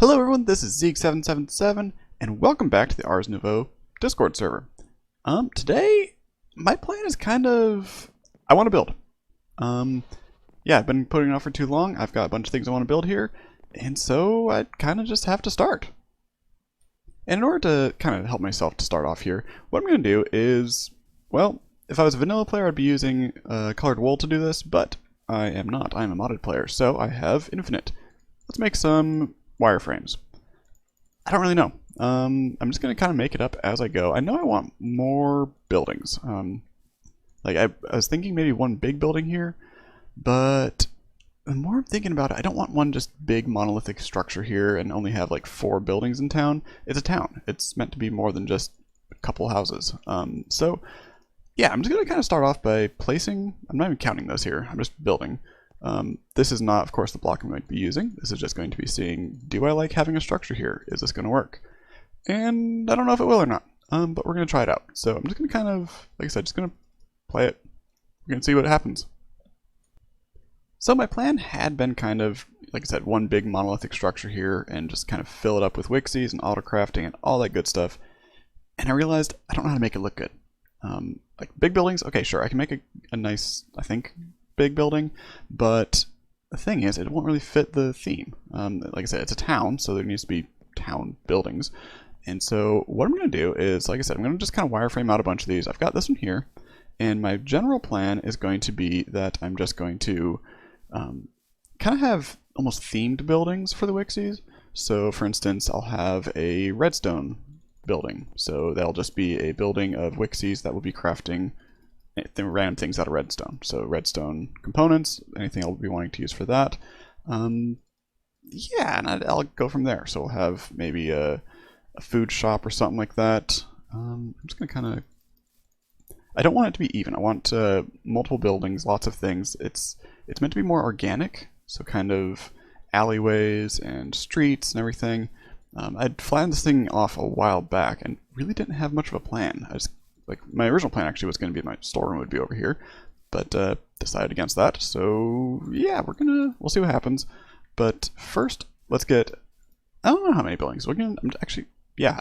Hello everyone, this is Zeke777, and welcome back to the Ars Nouveau Discord server. Today, my plan is I want to build. Yeah, I've been putting it off for too long. I've got a bunch of things I want to build here, and so I kind of just have to start. And in order to kind of help myself to start off here, what I'm going to do is, well, if I was a vanilla player, I'd be using colored wool to do this, but I am not. I am a modded player, so I have infinite. Let's make some wireframes. I don't really know. I'm just going to kind of make it up as I go. I know I want more buildings. I was thinking maybe one big building here, but the more I'm thinking about it, I don't want one just big monolithic structure here and only have like 4 buildings in town. It's a town. It's meant to be more than just a couple houses. So yeah, I'm just going to kind of start off by placing, I'm not even counting those here, I'm just building. This is not, of course, the block I'm going to be using. This is just going to be seeing, do I like having a structure here? Is this going to work? And I don't know if it will or not, but we're going to try it out. So I'm just going to kind of, like I said, just going to play it. We're going to see what happens. So my plan had been kind of, like I said, one big monolithic structure here and just kind of fill it up with wixies and autocrafting and all that good stuff. And I realized I don't know how to make it look good. Like big buildings, okay, sure, I can make a nice, I think, big building, but the thing is, it won't really fit the theme. Like I said, it's a town, so there needs to be town buildings. And so what I'm going to do is, like I said, I'm going to just kind of wireframe out a bunch of these. I've got this one here, and my general plan is going to be that I'm just going to kind of have almost themed buildings for the Wixies. So for instance, I'll have a redstone building. So that'll just be a building of Wixies that will be crafting random things out of redstone. So redstone components, anything I'll be wanting to use for that. Yeah, and I'll go from there. So we'll have maybe a food shop or something like that. I'm just going to kind of... I don't want it to be even. I want multiple buildings, lots of things. It's meant to be more organic, so kind of alleyways and streets and everything. I'd flattened this thing off a while back and really didn't have much of a plan. Like my original plan actually was going to be my storeroom would be over here, but decided against that. So yeah, we'll see what happens. But first, let's get, I don't know how many buildings. I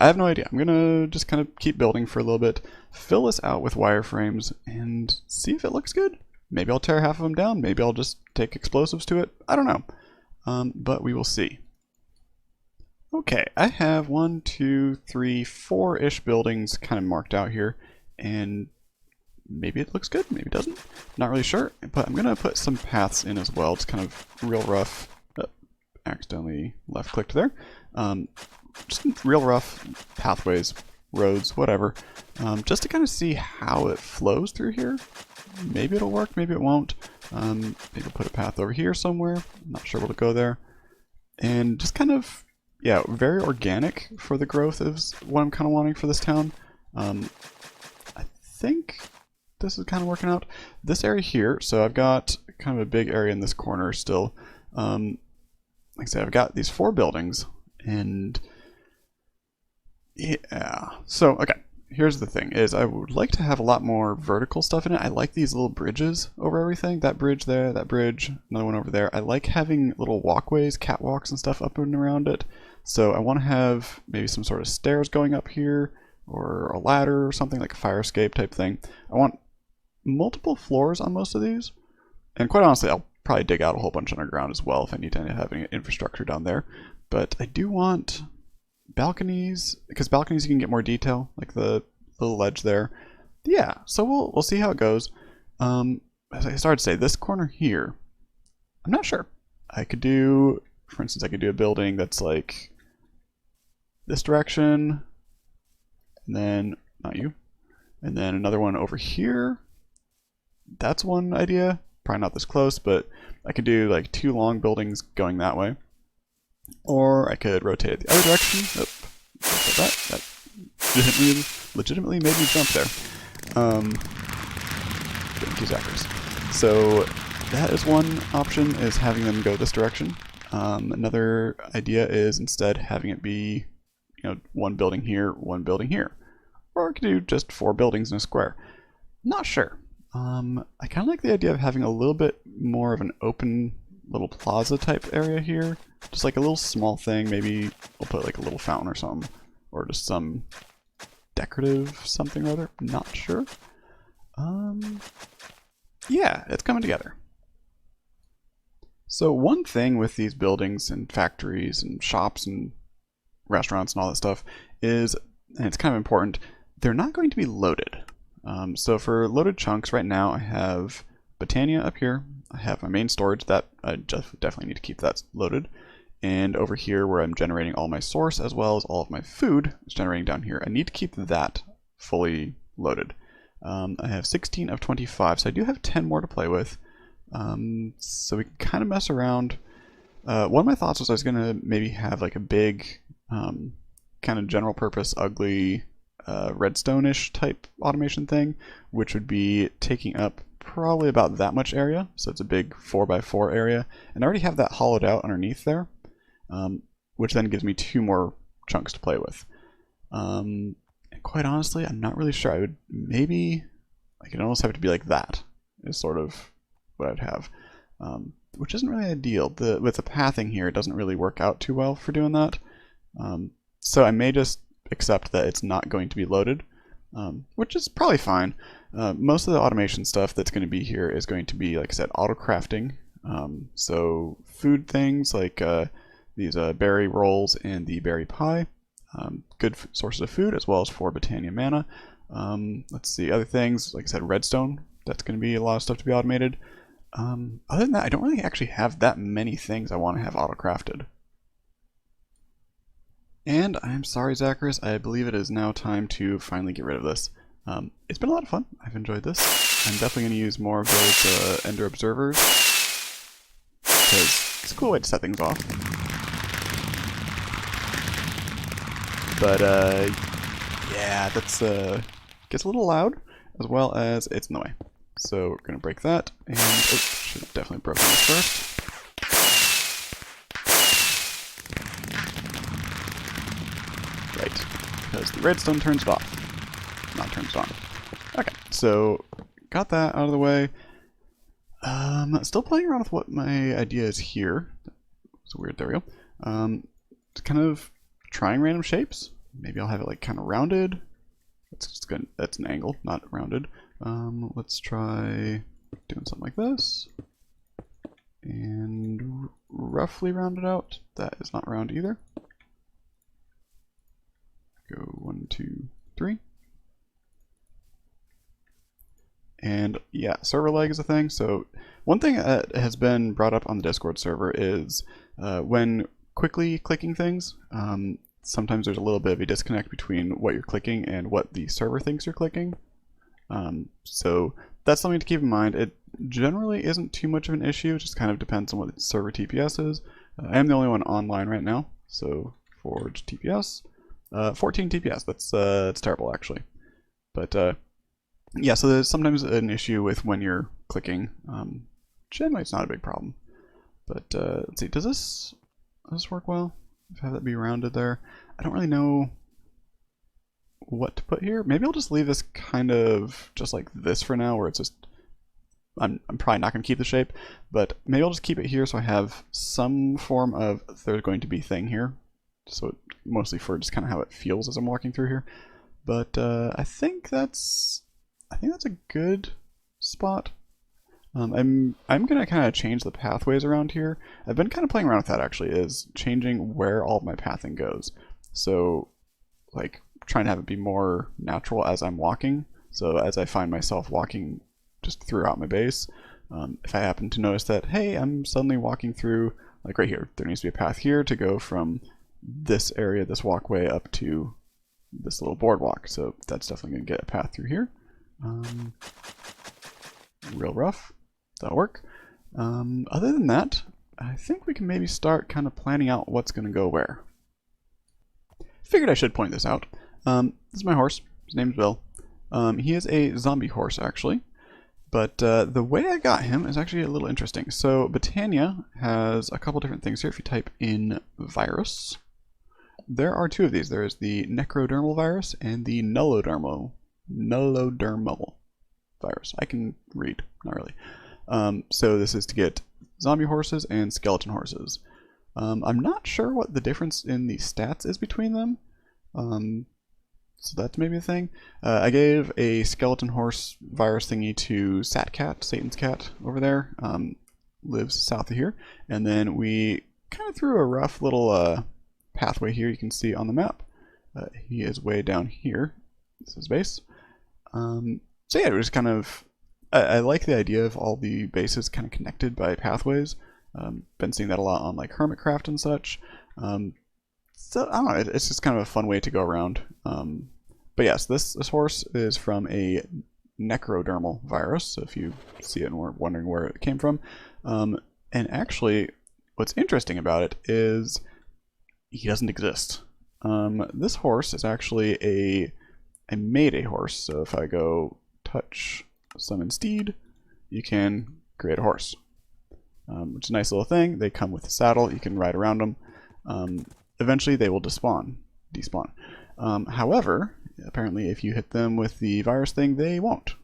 have no idea. I'm gonna just kind of keep building for a little bit, fill this out with wireframes, and see if it looks good. Maybe I'll tear half of them down. Maybe I'll just take explosives to it. I don't know, but we will see. Okay, I have 1, 2, 3, 4-ish buildings kind of marked out here, and maybe it looks good, maybe it doesn't. Not really sure, but I'm gonna put some paths in as well. It's kind of real rough. Accidentally left-clicked there. Just real rough pathways, roads, whatever, just to kind of see how it flows through here. Maybe it'll work, maybe it won't. Maybe I'll put a path over here somewhere. I'm not sure what'll go there. And just kind of, yeah, very organic for the growth is what I'm kind of wanting for this town. I think this is kind of working out. This area here, so I've got kind of a big area in this corner still. Like I said, I've got these 4 buildings, and yeah. So, okay, here's the thing, is I would like to have a lot more vertical stuff in it. I like these little bridges over everything. That bridge there, that bridge, another one over there. I like having little walkways, catwalks and stuff up and around it. So I want to have maybe some sort of stairs going up here, or a ladder or something, like a fire escape type thing. I want multiple floors on most of these. And quite honestly, I'll probably dig out a whole bunch underground as well if I need to have any infrastructure down there. But I do want balconies, because balconies you can get more detail, like the little ledge there. Yeah, so we'll see how it goes. As I started to say, this corner here, I'm not sure. I could do, for instance, I could do a building that's like this direction, and then, not you, and then another one over here. That's one idea. Probably not this close, but I could do like 2 long buildings going that way. Or I could rotate it the other direction. That legitimately made me jump there. Thank you, Zachary. So that is one option, is having them go this direction. Another idea is instead having it be, you know, 1 building here, 1 building here. Or I could do just 4 buildings in a square. Not sure. I kind of like the idea of having a little bit more of an open little plaza type area here. Just like a little small thing. Maybe we'll put like a little fountain or something. Or just some decorative something or other. Not sure. Yeah, it's coming together. So one thing with these buildings and factories and shops and restaurants and all that stuff is, and it's kind of important, they're not going to be loaded. So for loaded chunks right now I have Botania up here. I have my main storage that I definitely need to keep that loaded. And over here where I'm generating all my source as well as all of my food is generating down here. I need to keep that fully loaded. I have 16 of 25, so I do have 10 more to play with. So we can kind of mess around. One of my thoughts was I was going to maybe have like a big kind of general purpose ugly redstone-ish type automation thing, which would be taking up probably about that much area. So it's a big 4x4 area. And I already have that hollowed out underneath there, which then gives me 2 more chunks to play with. And quite honestly, I'm not really sure. I would maybe, like, it almost have to be like that is sort of what I'd have, which isn't really ideal. With the pathing here, it doesn't really work out too well for doing that. So I may just accept that it's not going to be loaded, which is probably fine. Most of the automation stuff that's going to be here is going to be, like I said, autocrafting. So food things like these berry rolls and the berry pie. Good sources of food as well as for Botania mana. Let's see, other things, like I said, redstone. That's going to be a lot of stuff to be automated. Other than that, I don't really actually have that many things I want to have autocrafted. And I'm sorry, Zacharias, I believe it is now time to finally get rid of this. It's been a lot of fun. I've enjoyed this. I'm definitely going to use more of those Ender Observers, because it's a cool way to set things off. But yeah, that's gets a little loud, as well as it's in the way. So we're going to break that, and should have definitely broken this first. Right, because the redstone turns it off, not turns it on. Okay, so got that out of the way. Still playing around with what my idea is here. It's weird, there we go. Kind of trying random shapes. Maybe I'll have it like kind of rounded. That's just good. That's an angle, not rounded. Let's try doing something like this. And roughly round it out. That is not round either. Go 1, 2, 3. And yeah, server lag is a thing. So one thing that has been brought up on the Discord server is when quickly clicking things, sometimes there's a little bit of a disconnect between what you're clicking and what the server thinks you're clicking. So that's something to keep in mind. It generally isn't too much of an issue. It just kind of depends on what the server TPS is. I am the only one online right now. So forge TPS, 14 TPS. That's terrible actually. But yeah, so there's sometimes an issue with when you're clicking. Generally, it's not a big problem. But let's see, does this work well? Have that be rounded there. I don't really know what to put here. Maybe I'll just leave this kind of just like this for now, where it's just, I'm probably not going to keep the shape, but maybe I'll just keep it here so I have some form of there's going to be thing here. So mostly for just kind of how it feels as I'm walking through here. But I think that's a good spot. I'm gonna kind of change the pathways around here. I've been kind of playing around with that actually, is changing where all of my pathing goes. So like trying to have it be more natural as I'm walking. So as I find myself walking just throughout my base, if I happen to notice that, hey, I'm suddenly walking through, like right here, there needs to be a path here to go from this area, this walkway, up to this little boardwalk. So that's definitely gonna get a path through here. Real rough. That'll work. Other than that, I think we can maybe start kind of planning out what's going to go where. Figured I should point this out. This is my horse. His name's Bill. He is a zombie horse, actually. But the way I got him is actually a little interesting. So Botania has a couple different things here. If you type in virus, there are 2 of these. There's the necrodermal virus and the nullodermal virus. I can read, not really. So this is to get zombie horses and skeleton horses. I'm not sure what the difference in the stats is between them. So that's maybe a thing. I gave a skeleton horse virus thingy to Satcat, Satan's cat over there. Lives south of here. And then we kind of threw a rough little pathway here you can see on the map. He is way down here. This is his base. So yeah, it was kind of... I like the idea of all the bases kind of connected by pathways. Been seeing that a lot on like Hermitcraft and such. So I don't know, it's just kind of a fun way to go around. But yes, this horse is from a necrodermal virus, so if you see it and were wondering where it came from. And actually, what's interesting about it is he doesn't exist. This horse is actually a Mayday horse, so if I go touch summon steed, you can create a horse. Which is a nice little thing. They come with a saddle, you can ride around them. Eventually they will despawn. However, apparently if you hit them with the virus thing, they won't.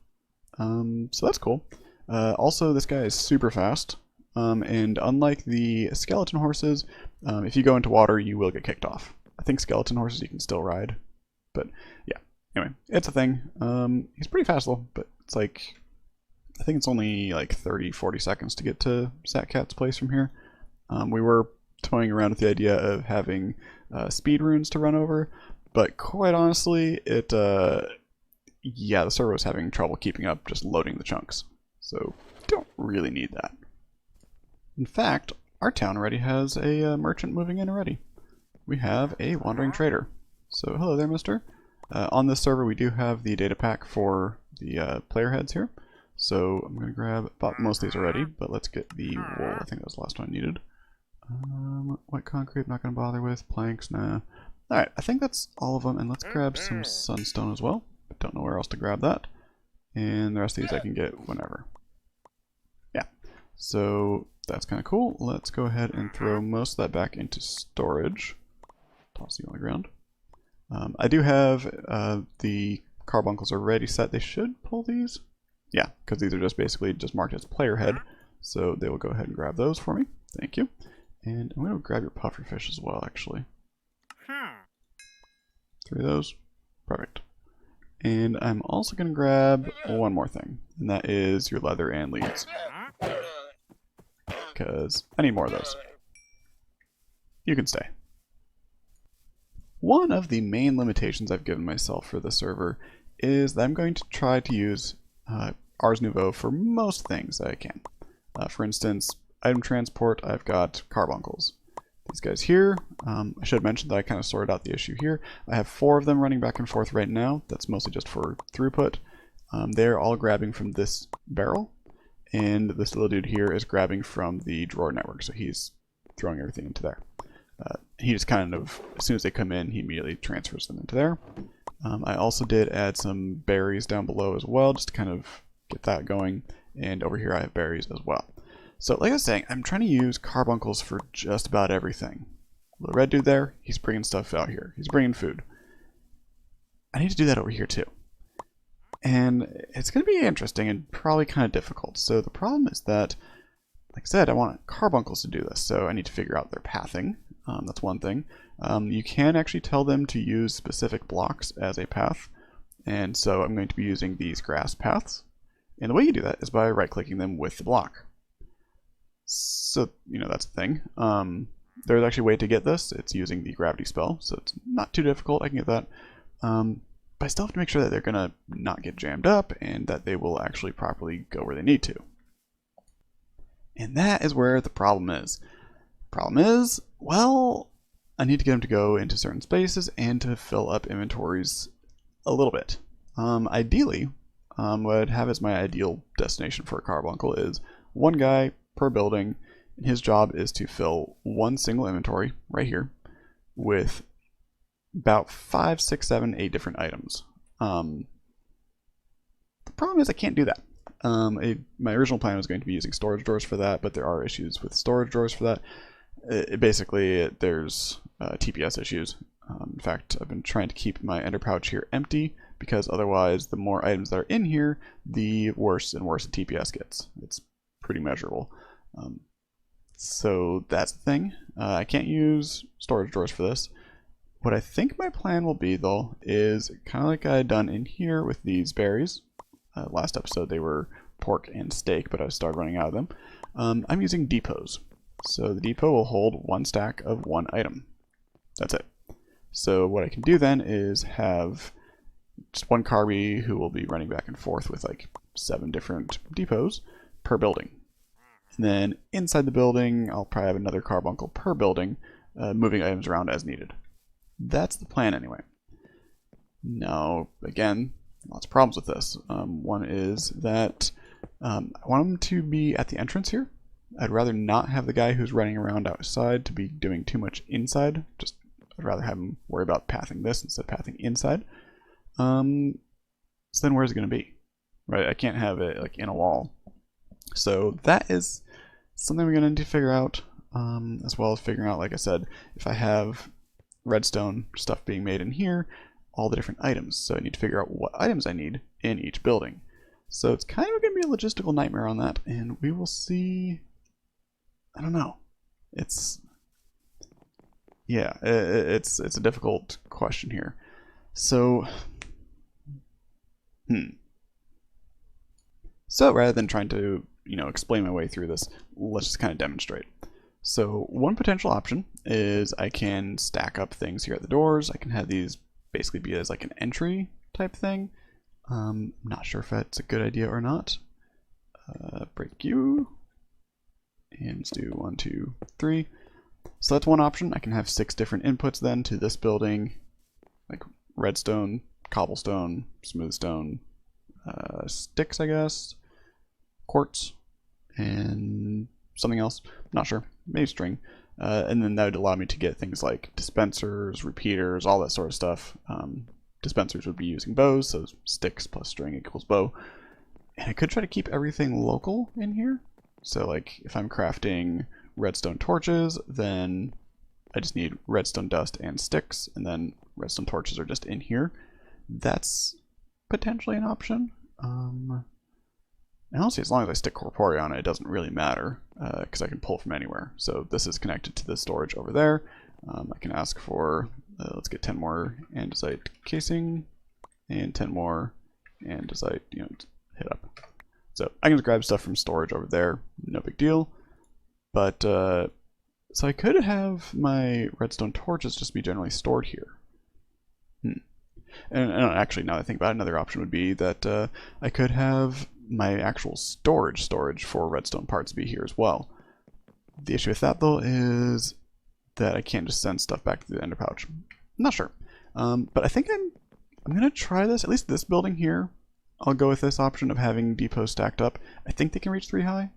So that's cool. Also, this guy is super fast, and unlike the skeleton horses, if you go into water, you will get kicked off. I think skeleton horses you can still ride, but yeah. Anyway, it's a thing. He's pretty fast though, but it's like, I think it's only like 30-40 seconds to get to Satcat's place from here. We were toying around with the idea of having speed runes to run over, but quite honestly, yeah, the server was having trouble keeping up just loading the chunks. So, don't really need that. In fact, our town already has a merchant moving in already. We have a wandering trader. So, hello there, mister. On this server, we do have the data pack for the player heads here. So, I'm going to grab, bought most of these already, but let's get the wool. I think that was the last one I needed. White concrete, I'm not going to bother with. Planks, nah. Alright, I think that's all of them, and let's grab some sunstone as well. Don't know where else to grab that. And the rest of these I can get whenever. Yeah, so that's kind of cool. Let's go ahead and throw most of that back into storage. Toss you on the ground. I do have the carbuncles already set. They should pull these. Yeah, because these are just basically just marked as player head. So they will go ahead and grab those for me. Thank you. And I'm going to grab your pufferfish as well, actually. 3 of those. Perfect. And I'm also going to grab one more thing, and that is your leather and leads. Because I need more of those. You can stay. One of the main limitations I've given myself for the server is that I'm going to try to use Ars Nouveau for most things that I can. For instance, item transport, I've got carbuncles. These guys here, I should mention that I kind of sorted out the issue here. I have 4 of them running back and forth right now. That's mostly just for throughput. They're all grabbing from this barrel, and this little dude here is grabbing from the drawer network, so he's throwing everything into there. He just kind of, as soon as they come in, he immediately transfers them into there. I also did add some berries down below as well, just to kind of get that going, and over here I have berries as well. So like I was saying, I'm trying to use carbuncles for just about everything. The red dude there, he's bringing stuff out here. He's bringing food. I need to do that over here too. And it's going to be interesting and probably kind of difficult. So the problem is that, like I said, I want carbuncles to do this. So I need to figure out their pathing. That's one thing. You can actually tell them to use specific blocks as a path. And so I'm going to be using these grass paths. And the way you do that is by right-clicking them with the block. So, you know, that's the thing. There's actually a way to get this. It's using the gravity spell, so it's not too difficult. I can get that. But I still have to make sure that they're going to not get jammed up and that they will actually properly go where they need to. And that is where the problem is. Problem is, well, I need to get them to go into certain spaces and to fill up inventories a little bit. Ideally, what I'd have as my ideal destination for a carbuncle is one guy per building, and his job is to fill one single inventory right here with about 5, 6, 7, 8 different items. The problem is I can't do that. My original plan was going to be using storage drawers for that, but there are issues with storage drawers for that. Basically, there's TPS issues. In fact, I've been trying to keep my ender pouch here empty because otherwise the more items that are in here, the worse and worse the TPS gets. It's pretty measurable. So that's the thing. I can't use storage drawers for this. What I think my plan will be, though, is kind of like I had done in here with these berries. Last episode they were pork and steak, but I started running out of them. I'm using depots. So the depot will hold 1 stack of 1 item. That's it. So what I can do then is have just 1 Carby who will be running back and forth with like 7 different depots per building. And then inside the building, I'll probably have another Carbuncle per building, moving items around as needed. That's the plan anyway. Now, again, lots of problems with this. One is that I want them to be at the entrance here. I'd rather not have the guy who's running around outside to be doing too much inside. I'd rather have him worry about pathing this instead of pathing inside. So then where's it going to be? Right? I can't have it like in a wall. So that is something we're going to need to figure out, as well as figuring out, like I said, if I have redstone stuff being made in here, all the different items. So I need to figure out what items I need in each building. So it's kind of going to be a logistical nightmare on that, and we will see. I don't know. It's a difficult question here. So So rather than trying to, explain my way through this, let's just kind of demonstrate. So one potential option is I can stack up things here at the doors. I can have these basically be as like an entry type thing. I'm not sure if that's a good idea or not. Break you. And let's do 1, 2, 3. So that's one option. I can have 6 different inputs then to this building, like redstone, cobblestone, smooth stone, sticks, I guess, quartz, and something else. Not sure. Maybe string. And then that would allow me to get things like dispensers, repeaters, all that sort of stuff. Dispensers would be using bows, so sticks plus string equals bow. And I could try to keep everything local in here. So like if I'm crafting redstone torches, then I just need redstone dust and sticks, and then redstone torches are just in here. That's potentially an option. And honestly, as long as I stick corporeal on it, it doesn't really matter, because I can pull from anywhere. So this is connected to the storage over there. I can ask for, let's get 10 more andesite casing, and 10 more andesite, hit up. So I can just grab stuff from storage over there, no big deal. But, so I could have my redstone torches just be generally stored here. And actually, now that I think about it, another option would be that I could have my actual storage for redstone parts be here as well. The issue with that, though, is that I can't just send stuff back to the ender pouch. I'm not sure. But I think I'm going to try this, at least this building here. I'll go with this option of having depots stacked up. I think they can reach 3 high,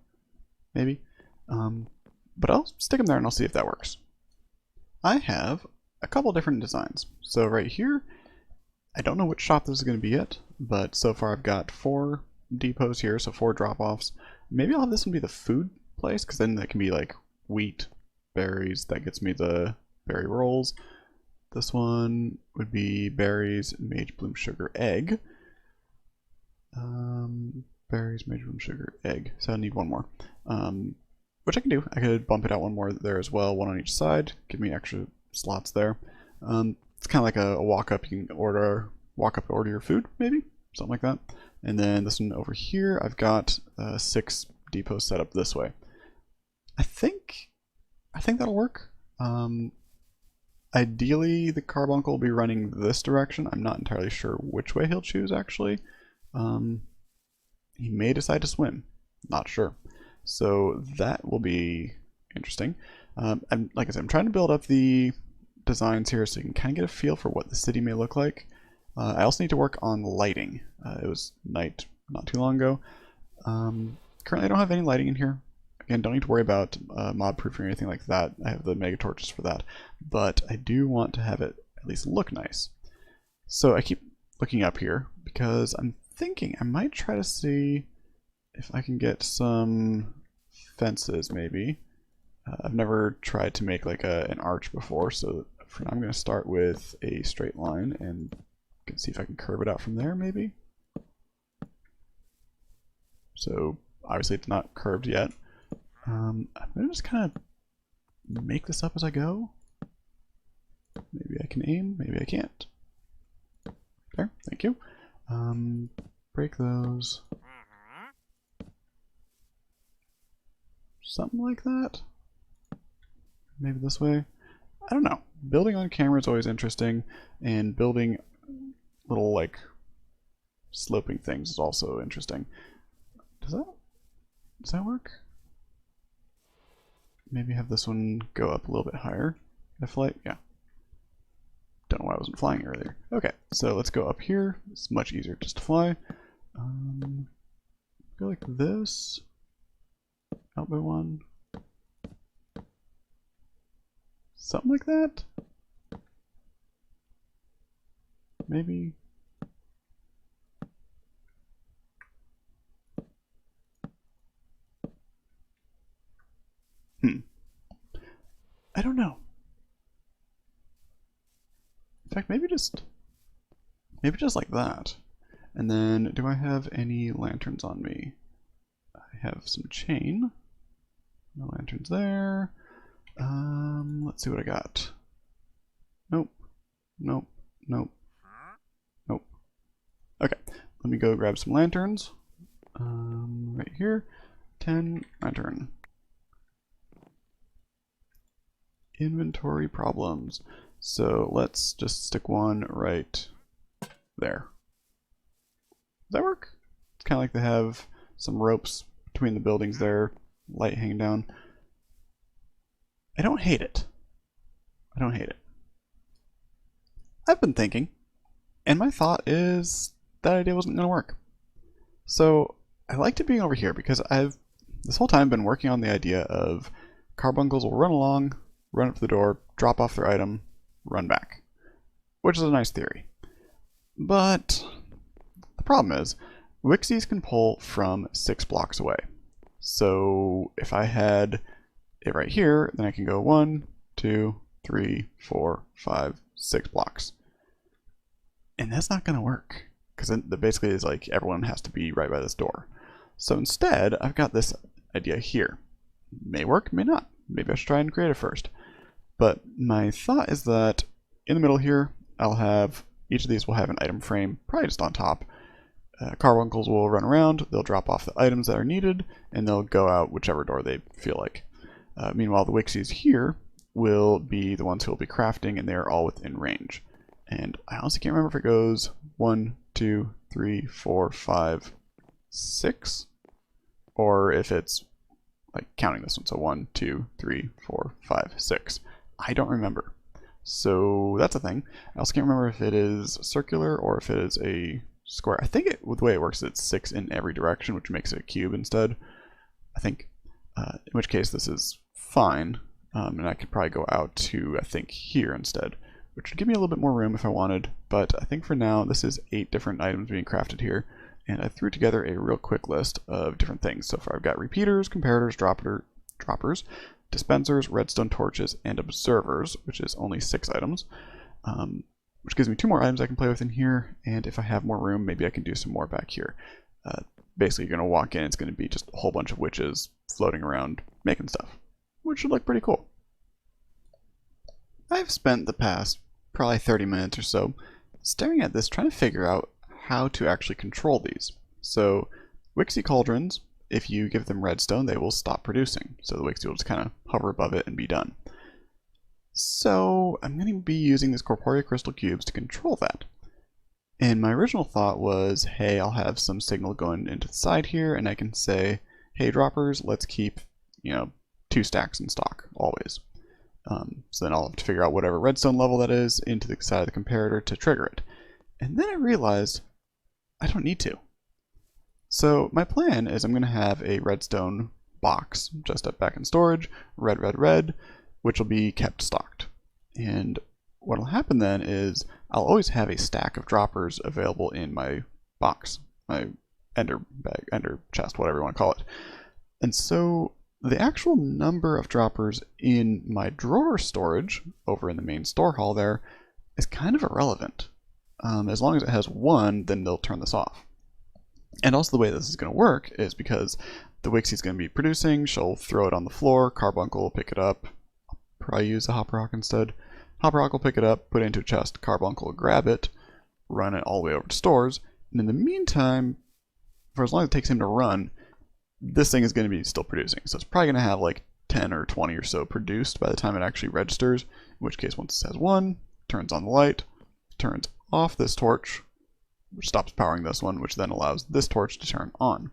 maybe. But I'll stick them there and I'll see if that works. I have a couple different designs. So right here, I don't know which shop this is going to be yet, but so far I've got 4 depots here, so 4 drop-offs. Maybe I'll have this one be the food place, because then that can be like wheat, berries, that gets me the berry rolls. This one would be berries, mage bloom sugar, egg. Berries, mage bloom sugar, egg. So I need 1 more. Which I can do. I could bump it out 1 more there as well, 1 on each side, give me extra slots there. It's kind of like a walk up. You can order your food, maybe something like that. And then this one over here, I've got 6 depots set up this way. I think that'll work. Ideally, the Carbuncle will be running this direction. I'm not entirely sure which way he'll choose actually. He may decide to swim. Not sure. So that will be interesting. Like I said, I'm trying to build up the designs here so you can kind of get a feel for what the city may look like. I also need to work on lighting. It was night not too long ago. Currently I don't have any lighting in here. Again, don't need to worry about mod proofing or anything like that. I have the mega torches for that. But I do want to have it at least look nice. So I keep looking up here because I'm thinking I might try to see if I can get some fences maybe. I've never tried to make like an arch before, so for now I'm going to start with a straight line and see if I can curve it out from there maybe. So obviously it's not curved yet. I'm going to just kind of make this up as I go. Maybe I can aim, maybe I can't. There, thank you. Break those. Something like that. Maybe this way. I don't know. Building on camera is always interesting, and building little, like, sloping things is also interesting. Does that work? Maybe have this one go up a little bit higher. I fly, yeah. Don't know why I wasn't flying earlier. Okay, so let's go up here. It's much easier just to fly. Go like this. Out by one. Something like that? Maybe. I don't know. In fact, maybe just like that. And then, do I have any lanterns on me? I have some chain. No lanterns there. Let's see what I got. Nope. Nope. Nope. Nope. Okay, let me go grab some lanterns. Right here. 10 lantern. Inventory problems. So let's just stick one right there. Does that work? It's kind of like they have some ropes between the buildings there, light hanging down. I don't hate it. I don't hate it. I've been thinking, and my thought is that idea wasn't going to work. So I liked it being over here because I've this whole time been working on the idea of carbuncles will run along, run up to the door, drop off their item, run back, which is a nice theory. But the problem is, wixies can pull from 6 blocks away. So if I had it right here, then I can go 1, 2, 3, 4, 5, 6 blocks. And that's not going to work, because it basically is like everyone has to be right by this door. So instead, I've got this idea here. May work, may not. Maybe I should try and create it first. But my thought is that in the middle here, I'll have, each of these will have an item frame, probably just on top. Carbuncles will run around, they'll drop off the items that are needed, and they'll go out whichever door they feel like. Meanwhile, the wixies here will be the ones who will be crafting, and they're all within range. And I honestly can't remember if it goes 1, 2, 3, 4, 5, 6, or if it's like counting this one. So 1, 2, 3, 4, 5, 6. I don't remember. So that's a thing. I also can't remember if it is circular or if it is a square. I think the way it works is it's 6 in every direction, which makes it a cube instead. I think. In which case this is fine. And I could probably go out to, I think, here instead, which would give me a little bit more room if I wanted. But I think for now, this is 8 different items being crafted here. And I threw together a real quick list of different things. So far I've got repeaters, comparators, droppers, dispensers, redstone torches, and observers, which is only 6 items. Which gives me 2 more items I can play with in here. And if I have more room, maybe I can do some more back here. Basically, you're going to walk in, it's going to be just a whole bunch of witches floating around making stuff, which should look pretty cool. I've spent the past probably 30 minutes or so staring at this, trying to figure out how to actually control these. So Wixie cauldrons, if you give them redstone, they will stop producing. So the Wixie will just kind of hover above it and be done. So I'm going to be using these corporeal crystal cubes to control that. And my original thought was, hey, I'll have some signal going into the side here, and I can say, hey, droppers, let's keep, 2 stacks in stock, always. So then I'll have to figure out whatever redstone level that is into the side of the comparator to trigger it. And then I realized I don't need to. So my plan is I'm going to have a redstone box just up back in storage, red, which will be kept stocked. And what will happen then is I'll always have a stack of droppers available in my box, my ender bag, ender chest, whatever you want to call it. And so the actual number of droppers in my drawer storage over in the main store hall there is kind of irrelevant. As long as it has 1, then they'll turn this off. And also the way this is going to work is because the Wixie's going to be producing. She'll throw it on the floor. Carbuncle will pick it up. I'll probably use a Hopper Hawk instead. Hopper Hawk will pick it up, put it into a chest. Carbuncle will grab it, run it all the way over to stores. And in the meantime, for as long as it takes him to run, this thing is going to be still producing. So it's probably going to have like 10 or 20 or so produced by the time it actually registers. In which case, once it says 1, turns on the light, turns off this torch, which stops powering this one, which then allows this torch to turn on.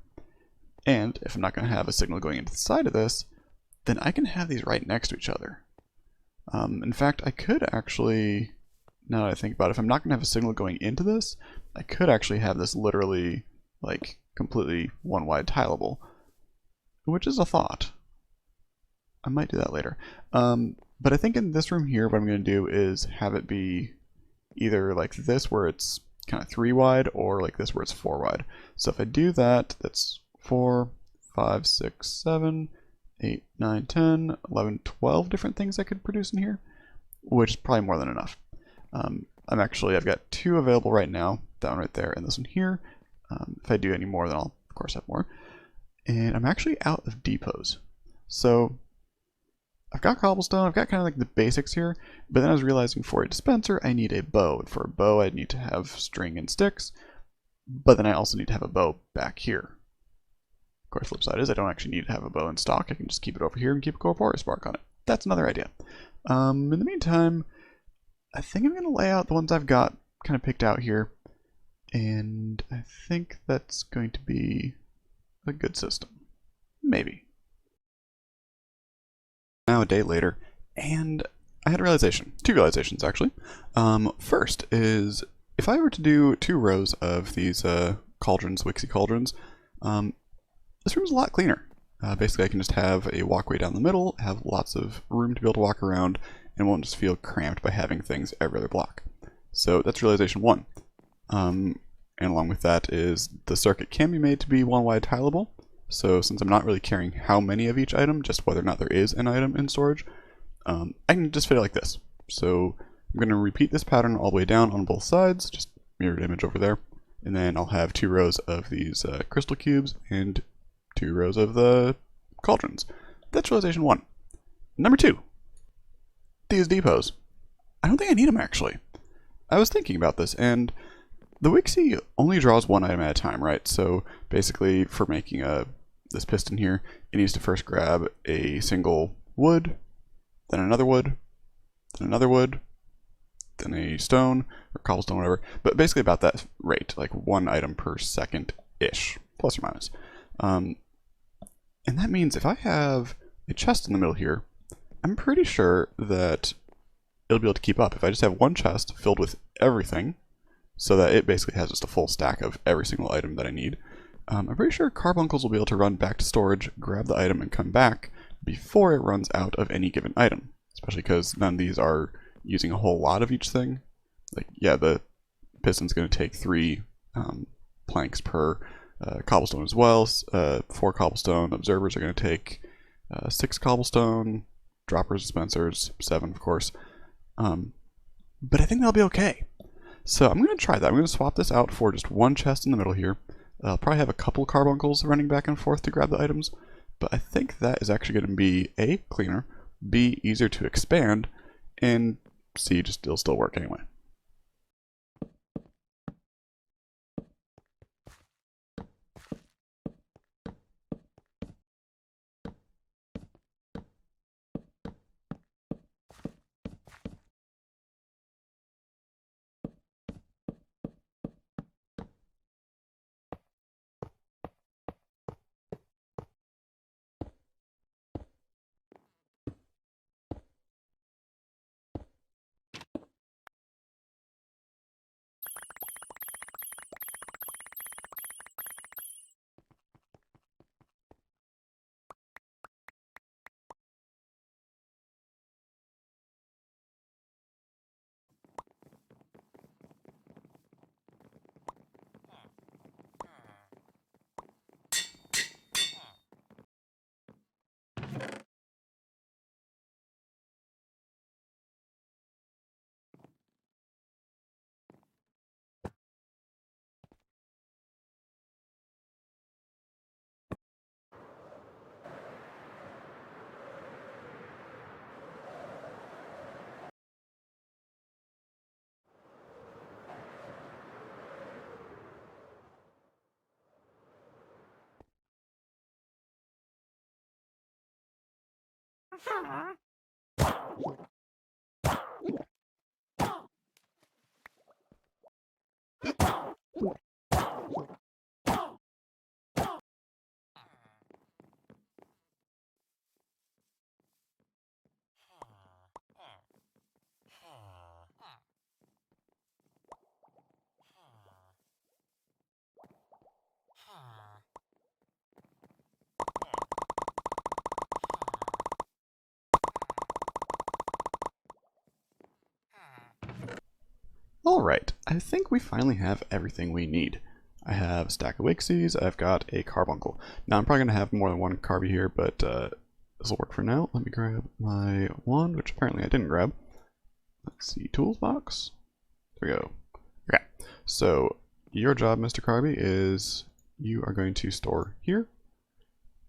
And if I'm not going to have a signal going into the side of this, then I can have these right next to each other. In fact, I could actually, now that I think about it, if I'm not going to have a signal going into this, I could actually have this literally like completely one-wide tileable, which is a thought. I might do that later. But I think in this room here, what I'm going to do is have it be either like this where it's kind of 3 wide or like this where it's 4 wide. So if I do that, that's 4, 5, 6, 7, 8, 9, 10, 11, 12 different things I could produce in here, which is probably more than enough. I've got 2 available right now, that one right there and this one here. If I do any more, then I'll of course have more. And I'm actually out of depots. So I've got cobblestone, I've got kind of like the basics here, but then I was realizing for a dispenser, I need a bow. And for a bow, I need to have string and sticks, but then I also need to have a bow back here. Of course, flip side is I don't actually need to have a bow in stock. I can just keep it over here and keep a corporeal spark on it. That's another idea. In the meantime, I think I'm going to lay out the ones I've got kind of picked out here, and I think that's going to be a good system. Maybe. Now a day later, and I had a realization. 2 realizations, actually. First is, if I were to do 2 rows of these cauldrons, Wixie cauldrons, this room's a lot cleaner. Basically, I can just have a walkway down the middle, have lots of room to be able to walk around, and won't just feel cramped by having things every other block. So that's realization 1. And along with that is the circuit can be made to be 1 wide tileable. So since I'm not really caring how many of each item, just whether or not there is an item in storage, I can just fit it like this. So I'm going to repeat this pattern all the way down on both sides, just mirrored image over there. And then I'll have 2 rows of these crystal cubes and 2 rows of the cauldrons. That's realization 1. Number 2, these depots. I don't think I need them actually. I was thinking about this, and the Wixie only draws 1 item at a time, right? So basically, for making this piston here, it needs to first grab a single wood, then another wood, then another wood, then a stone, or cobblestone, whatever. But basically about that rate, like 1 item per second-ish, plus or minus. And that means if I have a chest in the middle here, I'm pretty sure that it'll be able to keep up. If I just have 1 chest filled with everything, so that it basically has just a full stack of every single item that I need, I'm pretty sure Carbuncles will be able to run back to storage, grab the item, and come back before it runs out of any given item. Especially because none of these are using a whole lot of each thing. Like, yeah, the piston's going to take 3 planks per cobblestone as well. 4 cobblestone. Observers are going to take 6 cobblestone. Droppers, dispensers, 7 of course. But I think that'll be okay. So I'm going to try that. I'm going to swap this out for just 1 chest in the middle here. I'll probably have a couple carbuncles running back and forth to grab the items, but I think that is actually going to be A, cleaner, B, easier to expand, and C, just it'll still work anyway. Alright, I think we finally have everything we need. I have a stack of Wixies, I've got a Carbuncle. Now I'm probably going to have more than one Carby here, but this will work for now. Let me grab my wand, which apparently I didn't grab. Let's see, tools box. There we go. Okay, so your job, Mr. Carby, is you are going to store here.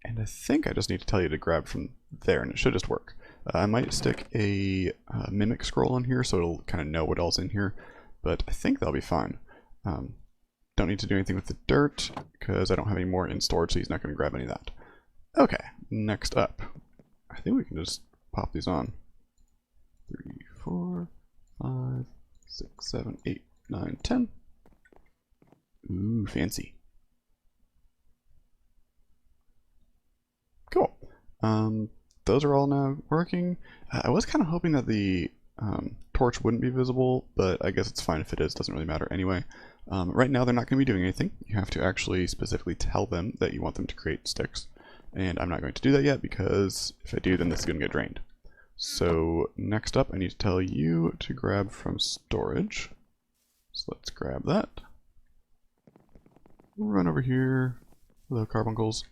And I think I just need to tell you to grab from there, and it should just work. I might stick a mimic scroll on here so it'll kind of know what all's in here. But I think that'll be fine. Don't need to do anything with the dirt because I don't have any more in storage, so he's not going to grab any of that. Okay, next up. I think we can just pop these on. 3, 4, 5, 6, 7, 8, 9, 10. Ooh, fancy. Cool. Those are all now working. I was kind of hoping that the torch wouldn't be visible, but I guess it's fine if it is. Doesn't really matter anyway. Right now they're not going to be doing anything. You have to actually specifically tell them that you want them to create sticks. And I'm not going to do that yet because if I do, then this is going to get drained. So next up, I need to tell you to grab from storage. So let's grab that. We'll run over here. Hello, carbuncles.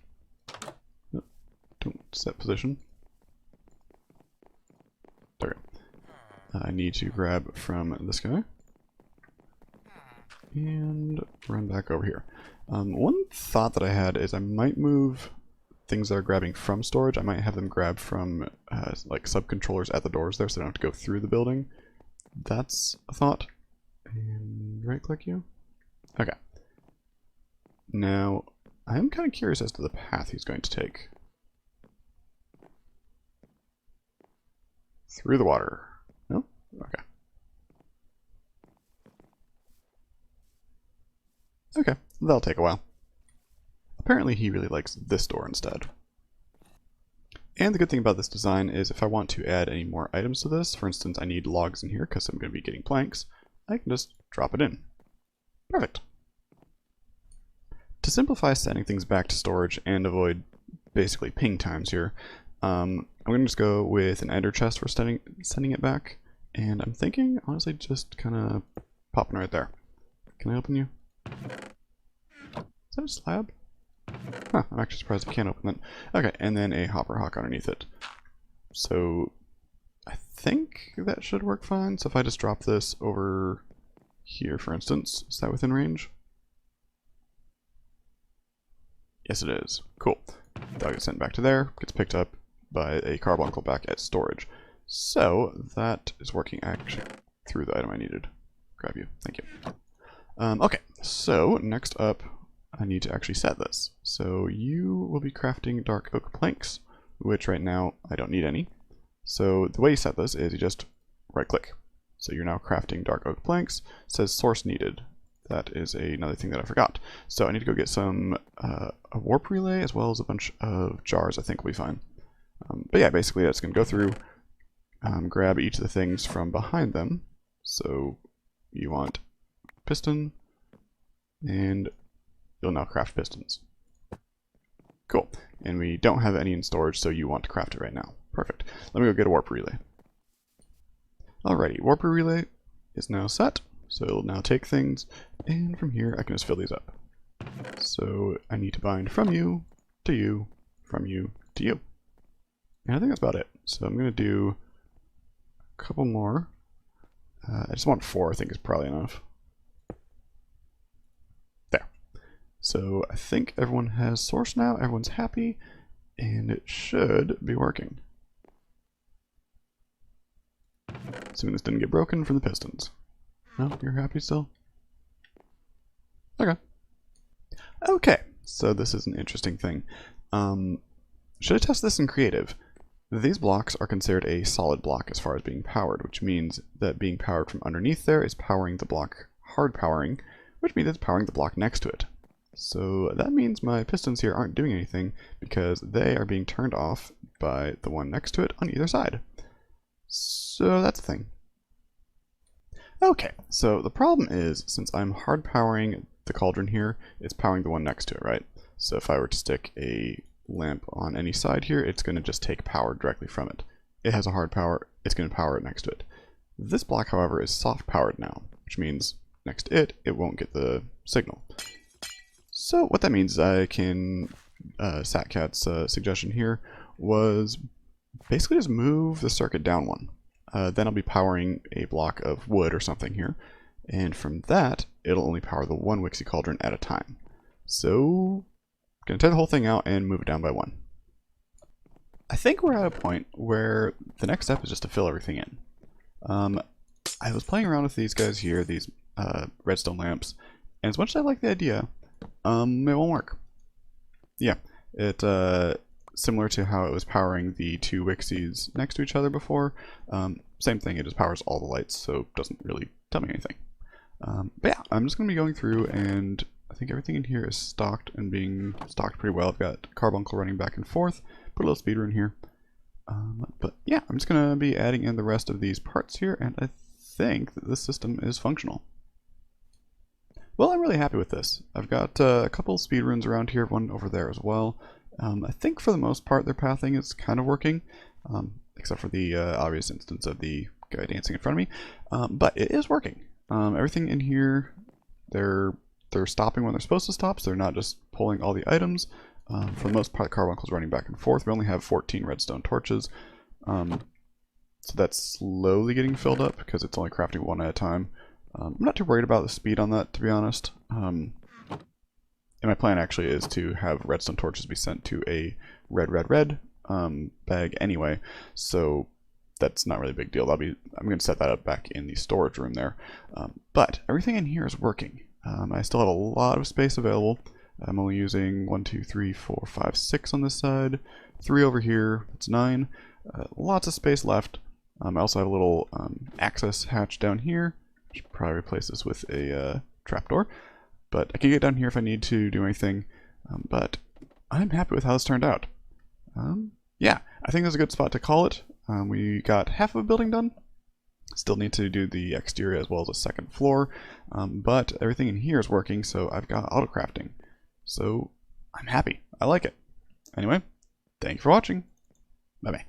Nope. Don't set position. There we go. I need to grab from this guy. And run back over here. One thought that I had is I might move things that are grabbing from storage. I might have them grab from like sub-controllers at the doors there so they don't have to go through the building. That's a thought. And right click you. Okay. Now, I'm kind of curious as to the path he's going to take. Through the water. No? Okay. Okay, that'll take a while. Apparently he really likes this door instead. And the good thing about this design is if I want to add any more items to this, for instance I need logs in here because I'm going to be getting planks, I can just drop it in. Perfect. To simplify sending things back to storage and avoid basically ping times here, I'm going to just go with an ender chest for sending it back. And I'm thinking, honestly, just kind of popping right there. Can I open you? Is that a slab? Huh, I'm actually surprised I can't open that. Okay, and then a hopper hock underneath it. So I think that should work fine. So if I just drop this over here, for instance, is that within range? Yes, it is. Cool. That'll get sent back to there, gets picked up by a carbuncle back at storage. So that is working actually through the item I needed. Grab you. Thank you. Okay, so next up, I need to actually set this. So you will be crafting dark oak planks, which right now I don't need any. So the way you set this is you just right click. So you're now crafting dark oak planks. It says source needed. That is another thing that I forgot. So I need to go get some a warp relay as well as a bunch of jars. I think will be fine. But yeah, basically that's going to go through, grab each of the things from behind them. So you want piston, and you'll now craft pistons. Cool. And we don't have any in storage, so you want to craft it right now. Perfect. Let me go get a warp relay. Alrighty, warp relay is now set. So it'll now take things, and from here I can just fill these up. So I need to bind from you to you, from you to you. And I think that's about it. So I'm going to do a couple more. I just want 4, I think is probably enough. There. So I think everyone has source now, everyone's happy, and it should be working. Assuming this didn't get broken from the pistons. No, you're happy still? Okay. Okay, so this is an interesting thing. Should I test this in creative? These blocks are considered a solid block as far as being powered, which means that being powered from underneath there is powering the block hard powering, which means it's powering the block next to it. So that means my pistons here aren't doing anything because they are being turned off by the one next to it on either side. So that's the thing. Okay, so the problem is, since I'm hard powering the cauldron here, it's powering the one next to it, right? So if I were to stick a lamp on any side here, it's going to just take power directly from it. It has a hard power, it's going to power it next to it. This block, however, is soft powered now, which means next to it, it won't get the signal. So what that means is I can, SatCat's suggestion here was basically just move the circuit down one. Then I'll be powering a block of wood or something here, and from that, it'll only power the one Wixie cauldron at a time. So gonna tear the whole thing out and move it down by one. I think we're at a point where the next step is just to fill everything in. I was playing around with these guys here, these redstone lamps, and as much as I like the idea, it won't work. Yeah, it similar to how it was powering the two Wixies next to each other before. Same thing, it just powers all the lights, so it doesn't really tell me anything. But yeah, I'm just gonna be going through, and I think everything in here is stocked and being stocked pretty well. I've got Carbuncle running back and forth, put a little speeder in here. But yeah, I'm just going to be adding in the rest of these parts here, and I think that this system is functional. Well, I'm really happy with this. I've got a couple speedruns around here, one over there as well. I think for the most part their pathing is kind of working, except for the obvious instance of the guy dancing in front of me. But it is working. Everything in here, they're stopping when they're supposed to stop, so they're not just pulling all the items. For the most part, Carbuncle's running back and forth. We only have 14 redstone torches. So that's slowly getting filled up because it's only crafting one at a time. I'm not too worried about the speed on that, to be honest. And my plan actually is to have redstone torches be sent to a red bag anyway, so that's not really a big deal. I'm going to set that up back in the storage room there. But everything in here is working. I still have a lot of space available. I'm only using 1, 2, 3, 4, 5, 6 on this side, 3 over here, that's 9. Lots of space left. I also have a little access hatch down here. I should probably replace this with a trapdoor. But I can get down here if I need to do anything. But I'm happy with how this turned out. Yeah, I think that's a good spot to call it. We got half of a building done. Still need to do the exterior as well as a second floor. But everything in here is working, so I've got autocrafting. So I'm happy. I like it. Anyway, thank you for watching. Bye-bye.